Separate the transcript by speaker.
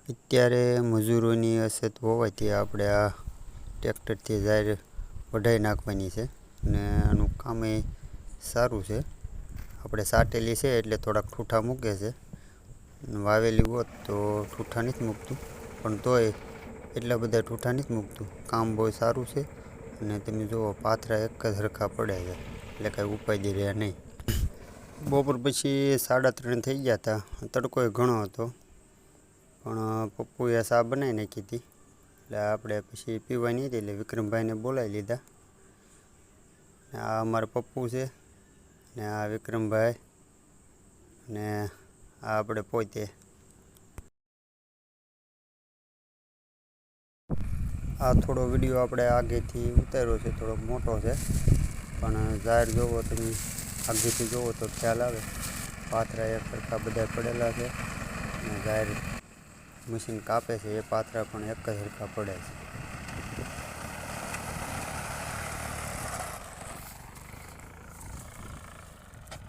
Speaker 1: અત્યારે મજૂરોની અછત હોવાથી આપણે આ ટ્રેક્ટરથી જાહેર વઢાઈ નાખવાની છે અને આનું કામ એ સારું છે. આપણે સાટેલી છે એટલે થોડાક ઠૂઠા મૂકે છે. વાવેલી હોત તો ઠૂઠા નથી મૂકતું, પણ તોય એટલા બધા ઠૂઠા નથી મૂકતું. કામ બહુ સારું છે અને તમે જુઓ પાથરા એક જ સરખા પડે છે એટલે કાંઈ ઉપાધિ રહે નહીં. બપોર પછી 3:30 થઈ ગયા હતા. તડકોય ઘણો હતો, પણ પપ્પુએ ચા બનાવી નાખી હતી એટલે આપણે પછી પીવાની હતી એટલે વિક્રમભાઈને બોલાવી લીધા. આ અમારા પપ્પુ છે ને આ વિક્રમભાઈ ને આ આપણે પોતે. આ થોડો વિડીયો આપણે આગેથી ઉતાર્યો છે, થોડોક મોટો છે, પણ જાહેર જોવો તમે આગેથી જોવો તો ખ્યાલ આવે. પાથરા એક સરખા બધા પડેલા છે અને જાહેર મશીન કાપે છે એ પાથરા પણ એક જ સરખા પડે છે.